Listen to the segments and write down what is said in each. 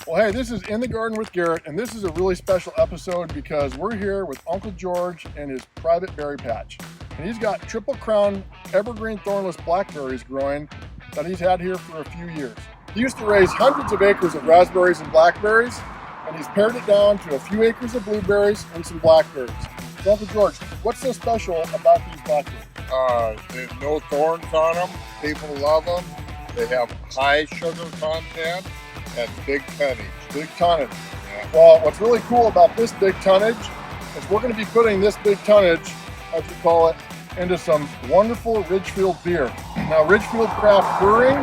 Well, hey, this is In the Garden with Garrett, and this is a really special episode because we're here with Uncle George and his private berry patch. And he's got Triple Crown evergreen thornless blackberries growing that he's had here for a few years. He used to raise hundreds of acres of raspberries and blackberries, and he's pared it down to a few acres of blueberries and some blackberries. So, Uncle George, what's so special about these blackberries? There's no thorns on them. People love them. They have high sugar content and big tonnage. Big tonnage. Yeah. Well, what's really cool about this big tonnage is we're going to be putting this big tonnage, as we call it, into some wonderful Ridgefield beer. Now, Ridgefield Craft Brewing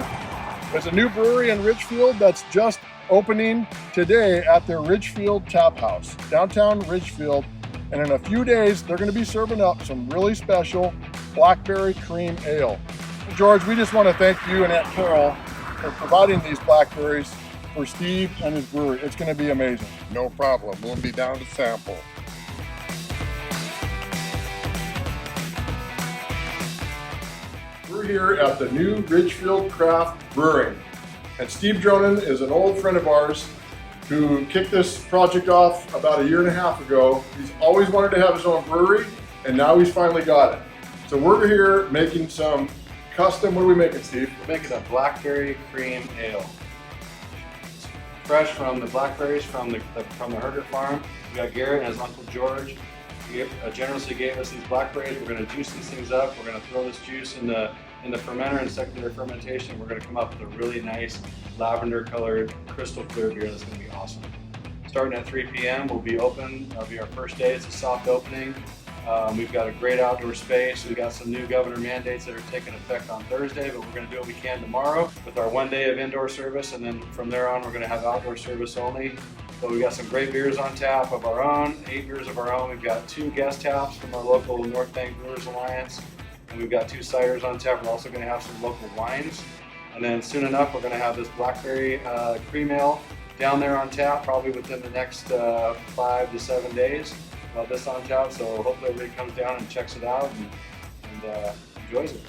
is a new brewery in Ridgefield that's just opening today at their Ridgefield Tap House, downtown Ridgefield. And in a few days, they're going to be serving up some really special Blackberry Cream Ale. George, we just want to thank you and Aunt Carol for providing these blackberries for Steve and his brewery. It's going to be amazing. No problem. We'll be down to sample. We're here at the new Ridgefield Craft Brewing. And Steve Dronen is an old friend of ours who kicked this project off about a year and a half ago. He's always wanted to have his own brewery, and now he's finally got it. So we're here making some custom, what are we making, Steve? We're making a Blackberry Cream Ale. Fresh from the blackberries from the Herger farm. We got Garrett and his Uncle George. He generously gave us these blackberries. We're going to juice these things up. We're going to throw this juice in the fermenter and secondary fermentation. We're going to come up with a really nice lavender colored crystal clear beer that's going to be awesome. Starting at 3 p.m. we'll be open. That'll be our first day. It's a soft opening. We've got a great outdoor space. We've got some new governor mandates that are taking effect on Thursday, but we're going to do what we can tomorrow with our 1 day of indoor service, and then from there on we're going to have outdoor service only. So we've got some great beers on tap of our own, 8 beers of our own. We've got 2 guest taps from our local North Bank Brewers Alliance, and we've got 2 ciders on tap. We're also going to have some local wines, and then soon enough we're going to have this Blackberry Cream Ale down there on tap, probably within the next 5 to 7 days. This on tap, so hopefully everybody comes down and checks it out and enjoys it.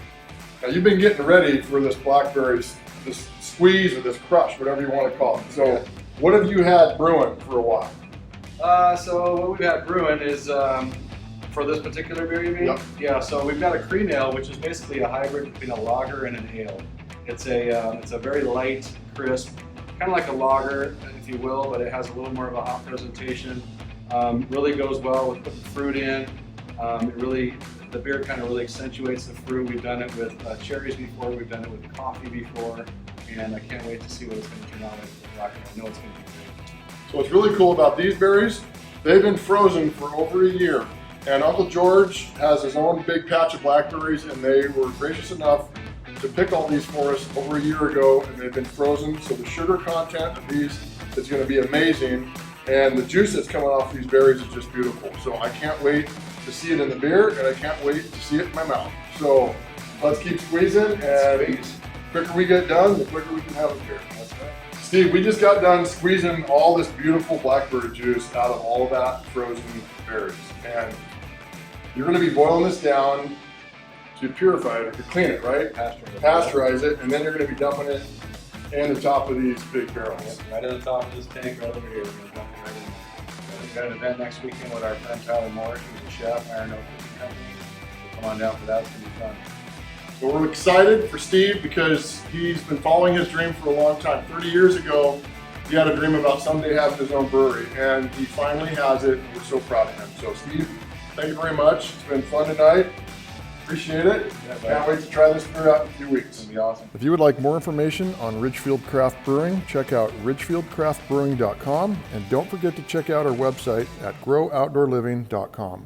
Now, you've been getting ready for this blackberries, this squeeze or this crush, whatever you want to call it. So what have you had brewing for a while? So what we've had brewing is, for this particular beer you mean? Yep. Yeah, so we've got a cream ale, which is basically a hybrid between a lager and an ale. It's a very light, crisp, kind of like a lager, if you will, but it has a little more of a hop presentation. Really goes well with putting fruit in. The beer kind of really accentuates the fruit. We've done it with cherries before, we've done it with coffee before, and I can't wait to see what it's going to turn out like with the black. I know it's going to be great. So what's really cool about these berries, they've been frozen for over a year. And Uncle George has his own big patch of blackberries, and they were gracious enough to pick all these for us over a year ago, and they've been frozen. So the sugar content of these is going to be amazing. And the juice that's coming off these berries is just beautiful. So I can't wait to see it in the beer, and I can't wait to see it in my mouth. So let's keep squeezing, and the quicker we get done, the quicker we can have a beer. That's right. Steve, we just got done squeezing all this beautiful blackberry juice out of all of that frozen berries. And you're gonna be boiling this down to purify it, to clean it, right? Pasteurize it, and then you're gonna be dumping it in the top of these big barrels. Yep, right in the top of this tank right over here. We're going to dump it right in there. We've got an event next weekend with our friend Tyler Morris, who's a chef, Iron Oak Cooking Company. So come on down for that, it's going to be fun. So we're excited for Steve because he's been following his dream for a long time. 30 years ago, he had a dream about someday having his own brewery, and he finally has it, and we're so proud of him. So Steve, thank you very much. It's been fun tonight. Appreciate it. Can't wait to try this beer out in a few weeks. It's going to be awesome. If you would like more information on Ridgefield Craft Brewing, check out ridgefieldcraftbrewing.com, and don't forget to check out our website at growoutdoorliving.com.